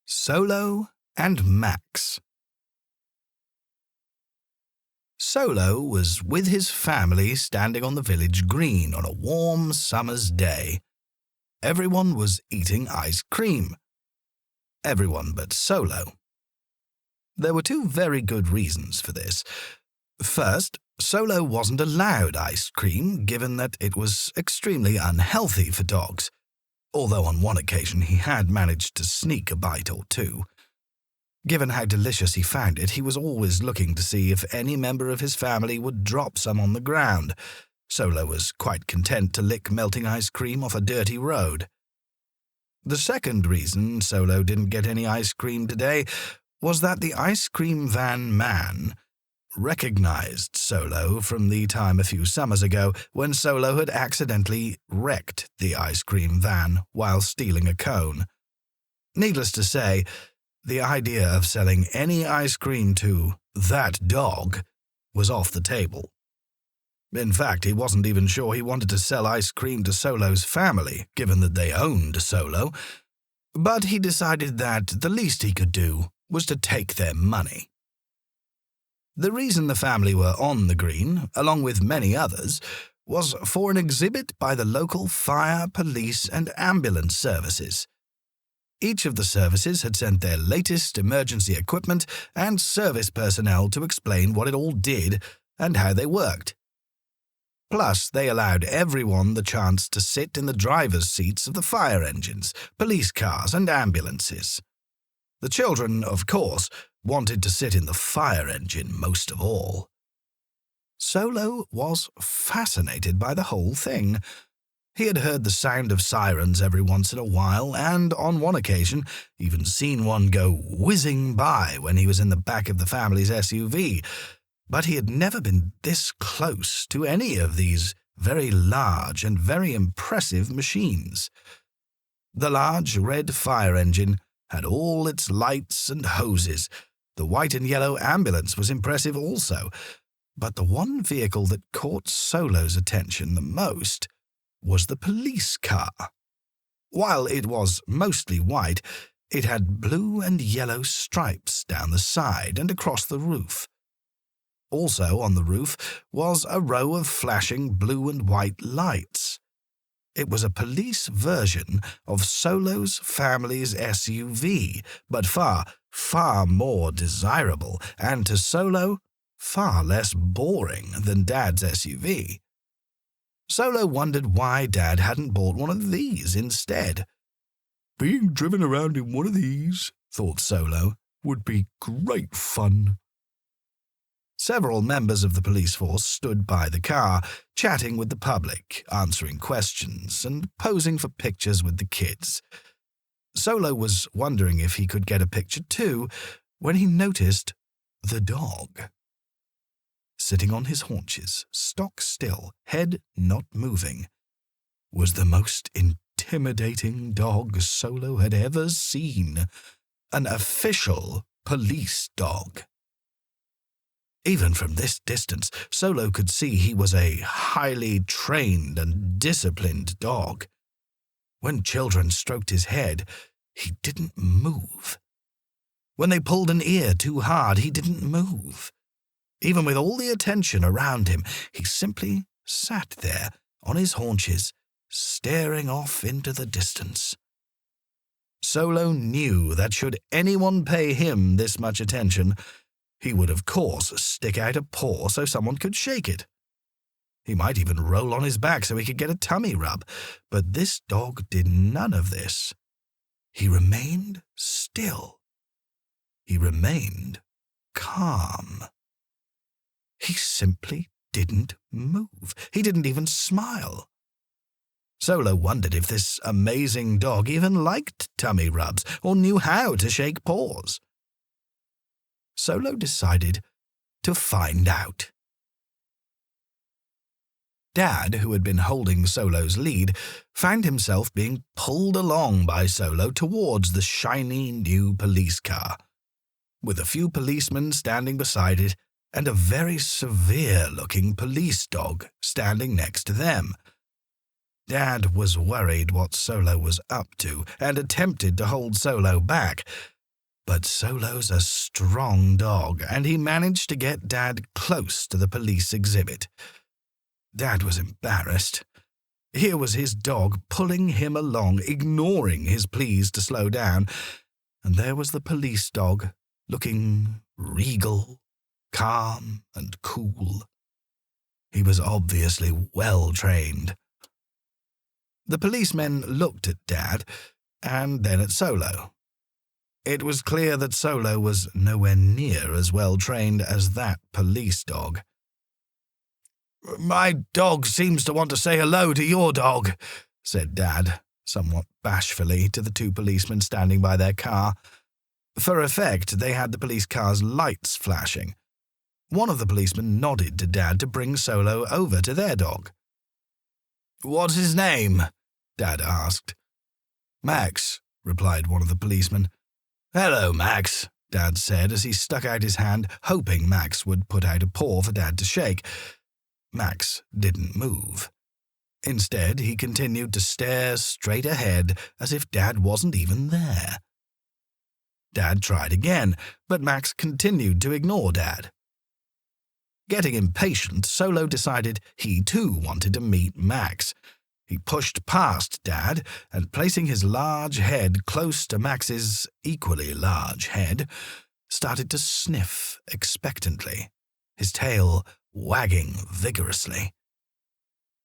Solo and Max. Solo was with his family standing on the village green on a warm summer's day. Everyone was eating ice cream. Everyone but Solo. There were two very good reasons for this. First, Solo wasn't allowed ice cream, given that it was extremely unhealthy for dogs, although on one occasion he had managed to sneak a bite or two. Given how delicious he found it, he was always looking to see if any member of his family would drop some on the ground. Solo was quite content to lick melting ice cream off a dirty road. The second reason Solo didn't get any ice cream today was that the ice cream van man recognized Solo from the time a few summers ago when Solo had accidentally wrecked the ice cream van while stealing a cone. Needless to say, the idea of selling any ice cream to that dog was off the table. In fact, he wasn't even sure he wanted to sell ice cream to Solo's family, given that they owned Solo, but he decided that the least he could do was to take their money. The reason the family were on the green, along with many others, was for an exhibit by the local fire, police, and ambulance services. Each of the services had sent their latest emergency equipment and service personnel to explain what it all did and how they worked. Plus, they allowed everyone the chance to sit in the driver's seats of the fire engines, police cars, and ambulances. The children, of course, wanted to sit in the fire engine most of all. Solo was fascinated by the whole thing. He had heard the sound of sirens every once in a while, and on one occasion even seen one go whizzing by when he was in the back of the family's SUV, but he had never been this close to any of these very large and very impressive machines. The large red fire engine had all its lights and hoses. The white and yellow ambulance was impressive also, but the one vehicle that caught Solo's attention the most was the police car. While it was mostly white, it had blue and yellow stripes down the side and across the roof. Also on the roof was a row of flashing blue and white lights. It was a police version of Solo's family's SUV, but far, far more desirable, and to Solo, far less boring than Dad's SUV. Solo wondered why Dad hadn't bought one of these instead. Being driven around in one of these, thought Solo, would be great fun. Several members of the police force stood by the car, chatting with the public, answering questions, and posing for pictures with the kids. Solo was wondering if he could get a picture too, when he noticed the dog. Sitting on his haunches, stock still, head not moving, was the most intimidating dog Solo had ever seen. An official police dog. Even from this distance, Solo could see he was a highly trained and disciplined dog. When children stroked his head, he didn't move. When they pulled an ear too hard, he didn't move. Even with all the attention around him, he simply sat there on his haunches, staring off into the distance. Solo knew that should anyone pay him this much attention, he would of course stick out a paw so someone could shake it. He might even roll on his back so he could get a tummy rub, but this dog did none of this. He remained still. He remained calm. He simply didn't move. He didn't even smile. Solo wondered if this amazing dog even liked tummy rubs or knew how to shake paws. Solo decided to find out. Dad, who had been holding Solo's lead, found himself being pulled along by Solo towards the shiny new police car, with a few policemen standing beside it and a very severe-looking police dog standing next to them. Dad was worried what Solo was up to and attempted to hold Solo back, But Solo's a strong dog, and he managed to get Dad close to the police exhibit. Dad was embarrassed. Here was his dog pulling him along, ignoring his pleas to slow down, and there was the police dog, looking regal, calm, and cool. He was obviously well trained. The policemen looked at Dad, and then at Solo. It was clear that Solo was nowhere near as well trained as that police dog. "My dog seems to want to say hello to your dog," said Dad, somewhat bashfully, to the two policemen standing by their car. For effect, they had the police car's lights flashing. One of the policemen nodded to Dad to bring Solo over to their dog. "What's his name?" Dad asked. "Max," replied one of the policemen. "Hello, Max," Dad said as he stuck out his hand, hoping Max would put out a paw for Dad to shake. Max didn't move. Instead, he continued to stare straight ahead as if Dad wasn't even there. Dad tried again, but Max continued to ignore Dad. Getting impatient, Solo decided he too wanted to meet Max. He pushed past Dad and, placing his large head close to Max's equally large head, started to sniff expectantly, his tail wagging vigorously.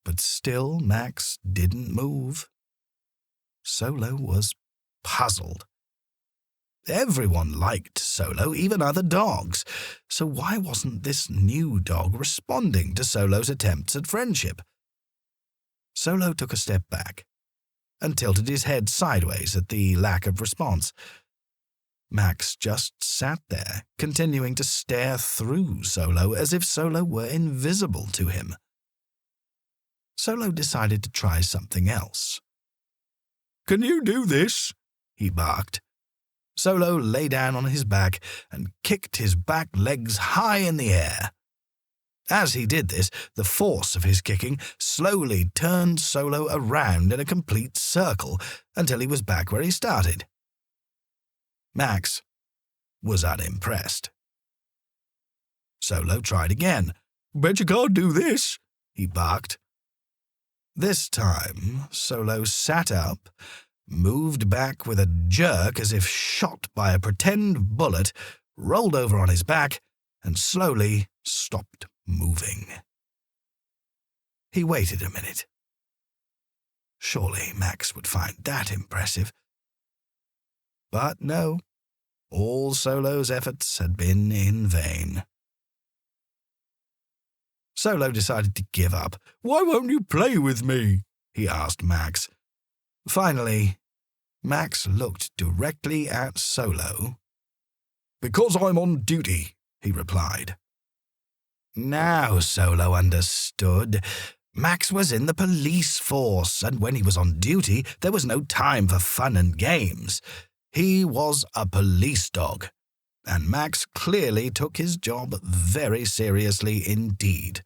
But still Max didn't move. Solo was puzzled. Everyone liked Solo, even other dogs, so why wasn't this new dog responding to Solo's attempts at friendship? Solo took a step back and tilted his head sideways at the lack of response. Max just sat there, continuing to stare through Solo as if Solo were invisible to him. Solo decided to try something else. "Can you do this?" he barked. Solo lay down on his back and kicked his back legs high in the air. As he did this, the force of his kicking slowly turned Solo around in a complete circle until he was back where he started. Max was unimpressed. Solo tried again. "Bet you can't do this," he barked. This time, Solo sat up, moved back with a jerk as if shot by a pretend bullet, rolled over on his back, and slowly stopped moving. He waited a minute. Surely Max would find that impressive. But no, all Solo's efforts had been in vain. Solo decided to give up. "Why won't you play with me?" he asked Max. Finally, Max looked directly at Solo. "Because I'm on duty," he replied. Now Solo understood. Max was in the police force, and when he was on duty, there was no time for fun and games. He was a police dog, and Max clearly took his job very seriously indeed.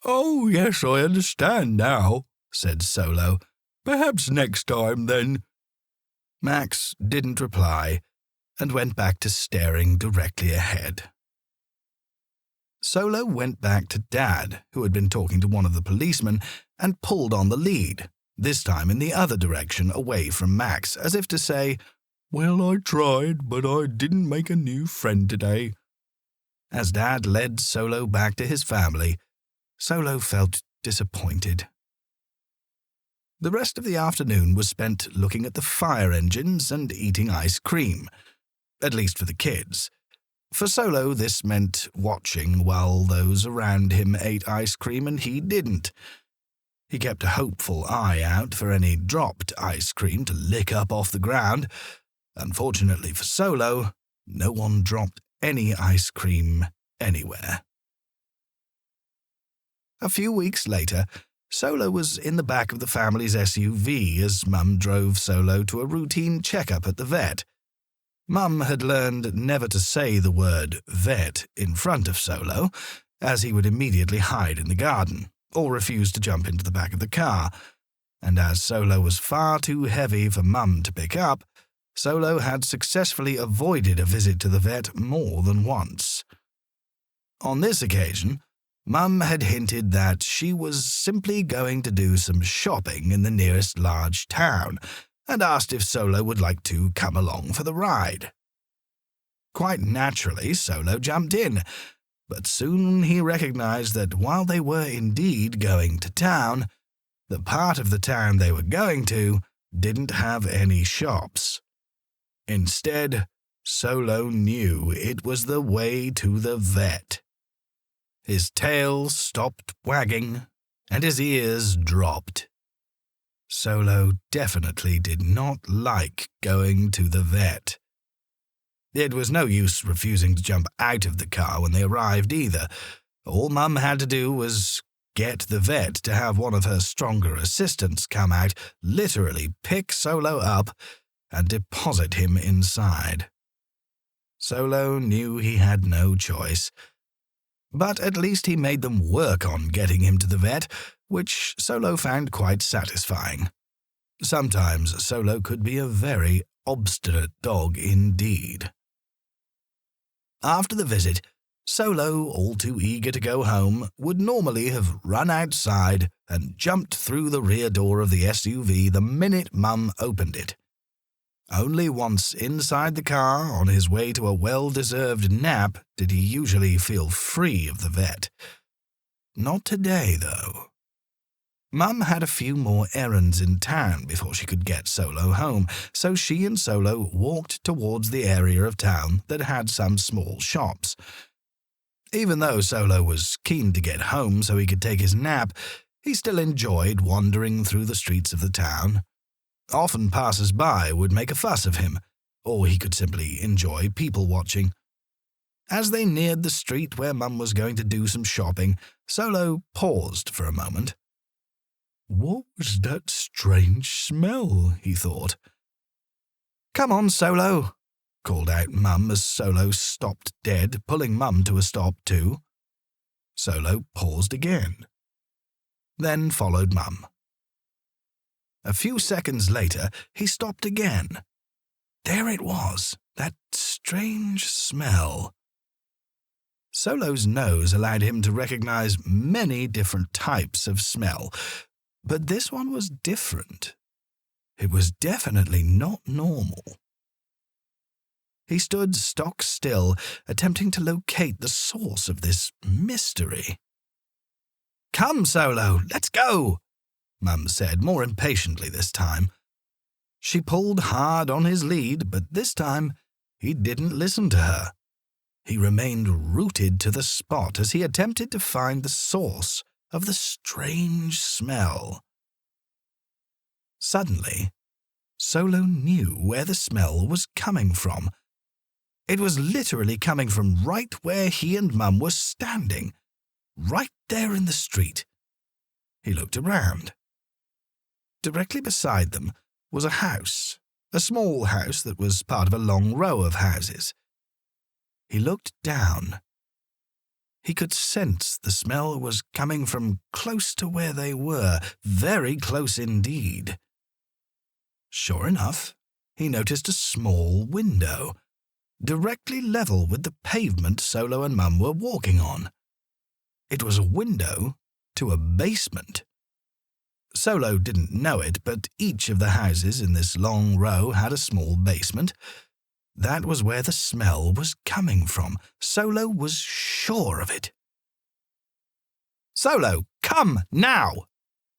"Oh, yes, I understand now," said Solo. "Perhaps next time, then." Max didn't reply and went back to staring directly ahead. Solo went back to Dad, who had been talking to one of the policemen, and pulled on the lead, this time in the other direction, away from Max, as if to say, "Well, I tried, but I didn't make a new friend today." As Dad led Solo back to his family, Solo felt disappointed. The rest of the afternoon was spent looking at the fire engines and eating ice cream, at least for the kids. For Solo, this meant watching while those around him ate ice cream and he didn't. He kept a hopeful eye out for any dropped ice cream to lick up off the ground. Unfortunately for Solo, no one dropped any ice cream anywhere. A few weeks later, Solo was in the back of the family's SUV as Mum drove Solo to a routine checkup at the vet. Mum had learned never to say the word vet in front of Solo, as he would immediately hide in the garden, or refuse to jump into the back of the car, and as Solo was far too heavy for Mum to pick up, Solo had successfully avoided a visit to the vet more than once. On this occasion, Mum had hinted that she was simply going to do some shopping in the nearest large town and asked if Solo would like to come along for the ride. Quite naturally, Solo jumped in, but soon he recognized that while they were indeed going to town, the part of the town they were going to didn't have any shops. Instead, Solo knew it was the way to the vet. His tail stopped wagging, and his ears dropped. Solo definitely did not like going to the vet. It was no use refusing to jump out of the car when they arrived either. All Mum had to do was get the vet to have one of her stronger assistants come out, literally pick Solo up, and deposit him inside. Solo knew he had no choice. But at least he made them work on getting him to the vet, which Solo found quite satisfying. Sometimes Solo could be a very obstinate dog indeed. After the visit, Solo, all too eager to go home, would normally have run outside and jumped through the rear door of the SUV the minute Mum opened it. Only once inside the car, on his way to a well-deserved nap, did he usually feel free of the vet. Not today, though. Mum had a few more errands in town before she could get Solo home, so she and Solo walked towards the area of town that had some small shops. Even though Solo was keen to get home so he could take his nap, he still enjoyed wandering through the streets of the town. Often passers-by would make a fuss of him, or he could simply enjoy people-watching. As they neared the street where Mum was going to do some shopping, Solo paused for a moment. What was that strange smell, he thought. Come on, Solo, called out Mum as Solo stopped dead, pulling Mum to a stop too. Solo paused again, then followed Mum. A few seconds later, he stopped again. There it was, that strange smell. Solo's nose allowed him to recognize many different types of smell, but this one was different. It was definitely not normal. He stood stock still, attempting to locate the source of this mystery. Come, Solo, let's go, Mum said more impatiently this time. She pulled hard on his lead, but this time he didn't listen to her. He remained rooted to the spot as he attempted to find the source of the strange smell. Suddenly, Solo knew where the smell was coming from. It was literally coming from right where he and Mum were standing, right there in the street. He looked around. Directly beside them was a house, a small house that was part of a long row of houses. He looked down. He could sense the smell was coming from close to where they were, very close indeed. Sure enough, he noticed a small window, directly level with the pavement Solo and Mum were walking on. It was a window to a basement. Solo didn't know it, but each of the houses in this long row had a small basement. That was where the smell was coming from. Solo was sure of it. Solo, come now,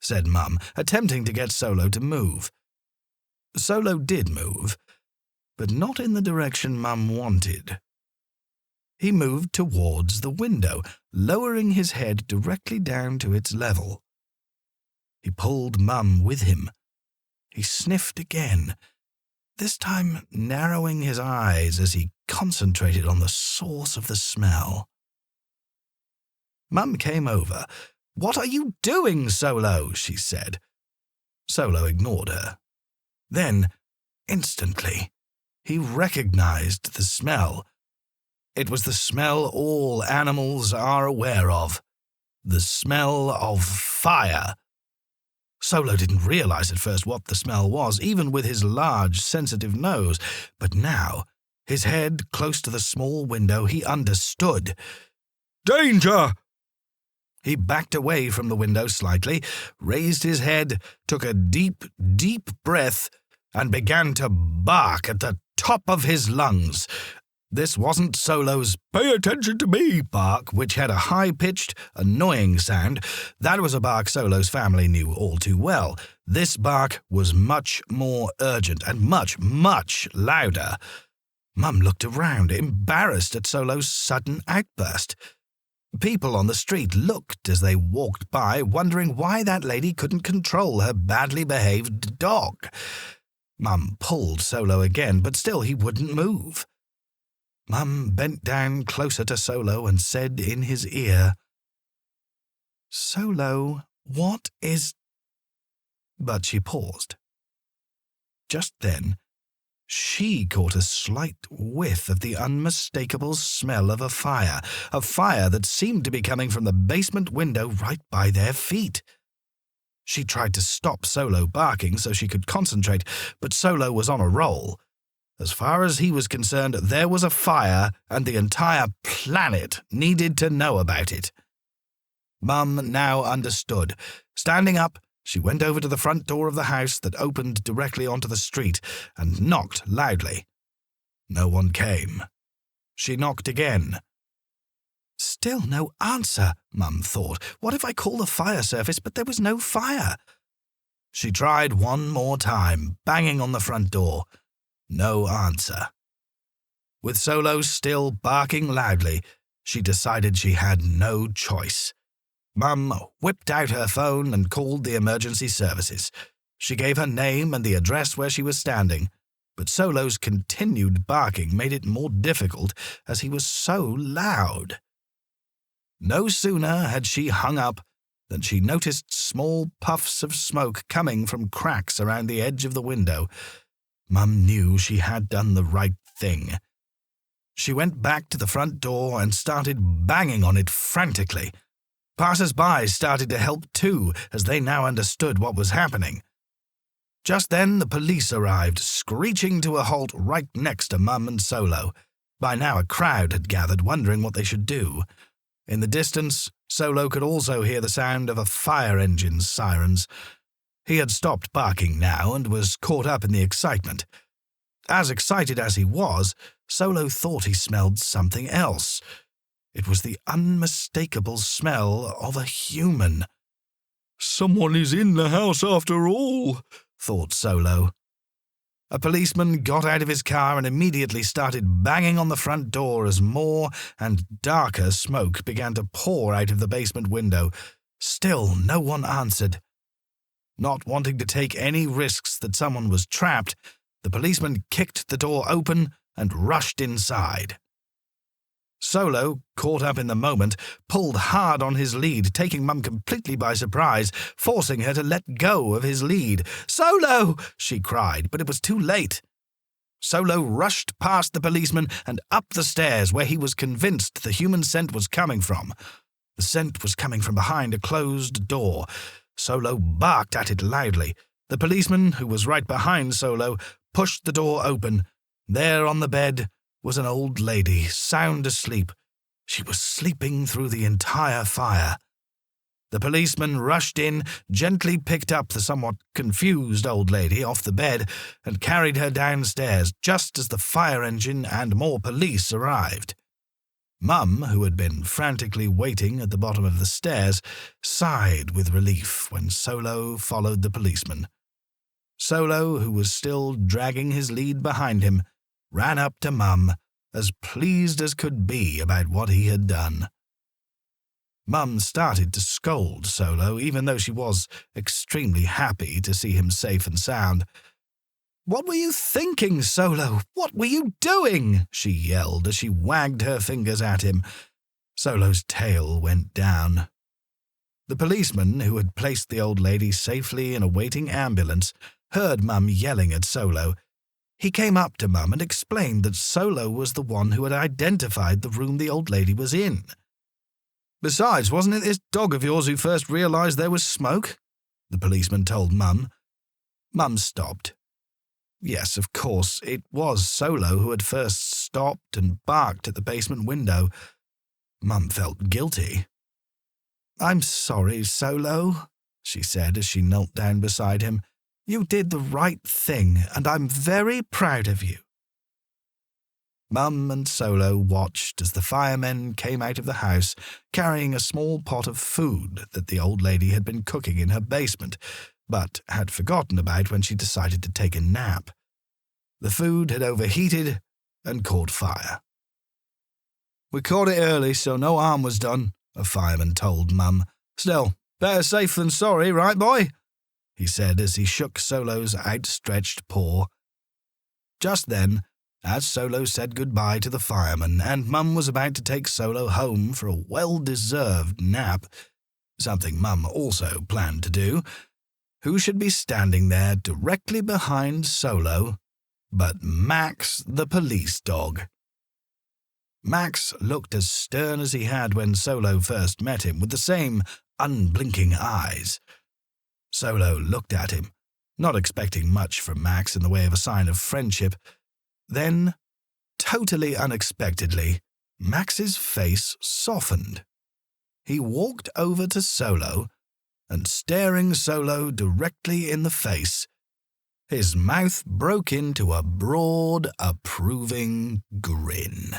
said Mum, attempting to get Solo to move. Solo did move, but not in the direction Mum wanted. He moved towards the window, lowering his head directly down to its level. He pulled Mum with him. He sniffed again, this time narrowing his eyes as he concentrated on the source of the smell. Mum came over. "What are you doing, Solo?" she said. Solo ignored her. Then, instantly, he recognized the smell. It was the smell all animals are aware of. The smell of fire. Solo didn't realize at first what the smell was, even with his large, sensitive nose, but now, his head close to the small window, he understood. "Danger!" He backed away from the window slightly, raised his head, took a deep, deep breath, and began to bark at the top of his lungs. This wasn't Solo's "pay attention to me" bark, which had a high-pitched, annoying sound. That was a bark Solo's family knew all too well. This bark was much more urgent and much, much louder. Mum looked around, embarrassed at Solo's sudden outburst. People on the street looked as they walked by, wondering why that lady couldn't control her badly behaved dog. Mum pulled Solo again, but still he wouldn't move. Mum bent down closer to Solo and said in his ear, "Solo, what is—" But she paused. Just then, she caught a slight whiff of the unmistakable smell of a fire that seemed to be coming from the basement window right by their feet. She tried to stop Solo barking so she could concentrate, but Solo was on a roll. As far as he was concerned, there was a fire, and the entire planet needed to know about it. Mum now understood. Standing up, she went over to the front door of the house that opened directly onto the street and knocked loudly. No one came. She knocked again. Still no answer, Mum thought. What if I call the fire service, but there was no fire? She tried one more time, banging on the front door. No answer. With Solo still barking loudly, she decided she had no choice. Mum whipped out her phone and called the emergency services. She gave her name and the address where she was standing, but Solo's continued barking made it more difficult as he was so loud. No sooner had she hung up than she noticed small puffs of smoke coming from cracks around the edge of the window. Mum knew she had done the right thing. She went back to the front door and started banging on it frantically. Passers-by started to help too, as they now understood what was happening. Just then the police arrived, screeching to a halt right next to Mum and Solo. By now a crowd had gathered, wondering what they should do. In the distance, Solo could also hear the sound of a fire engine's sirens. He had stopped barking now and was caught up in the excitement. As excited as he was, Solo thought he smelled something else. It was the unmistakable smell of a human. "Someone is in the house after all," thought Solo. A policeman got out of his car and immediately started banging on the front door as more and darker smoke began to pour out of the basement window. Still, no one answered. Not wanting to take any risks that someone was trapped, the policeman kicked the door open and rushed inside. Solo, caught up in the moment, pulled hard on his lead, taking Mum completely by surprise, forcing her to let go of his lead. "Solo!" she cried, but it was too late. Solo rushed past the policeman and up the stairs where he was convinced the human scent was coming from. The scent was coming from behind a closed door. Solo barked at it loudly. The policeman, who was right behind Solo, pushed the door open. There on the bed was an old lady, sound asleep. She was sleeping through the entire fire. The policeman rushed in, gently picked up the somewhat confused old lady off the bed, and carried her downstairs just as the fire engine and more police arrived. Mum, who had been frantically waiting at the bottom of the stairs, sighed with relief when Solo followed the policeman. Solo, who was still dragging his lead behind him, ran up to Mum, as pleased as could be about what he had done. Mum started to scold Solo, even though she was extremely happy to see him safe and sound. "What were you thinking, Solo? What were you doing?" she yelled as she wagged her fingers at him. Solo's tail went down. The policeman, who had placed the old lady safely in a waiting ambulance, heard Mum yelling at Solo. He came up to Mum and explained that Solo was the one who had identified the room the old lady was in. "Besides, wasn't it this dog of yours who first realized there was smoke?" the policeman told Mum. Mum stopped. Yes, of course, it was Solo who had first stopped and barked at the basement window. Mum felt guilty. "I'm sorry, Solo," she said as she knelt down beside him. "You did the right thing, and I'm very proud of you." Mum and Solo watched as the firemen came out of the house carrying a small pot of food that the old lady had been cooking in her basement, but had forgotten about when she decided to take a nap. The food had overheated and caught fire. "We caught it early, so no harm was done," a fireman told Mum. "Still, better safe than sorry, right, boy?" he said as he shook Solo's outstretched paw. Just then, as Solo said goodbye to the fireman and Mum was about to take Solo home for a well-deserved nap, something Mum also planned to do, who should be standing there directly behind Solo but Max the police dog. Max looked as stern as he had when Solo first met him, with the same unblinking eyes. Solo looked at him, not expecting much from Max in the way of a sign of friendship. Then, totally unexpectedly, Max's face softened. He walked over to Solo, and staring Solo directly in the face, his mouth broke into a broad, approving grin.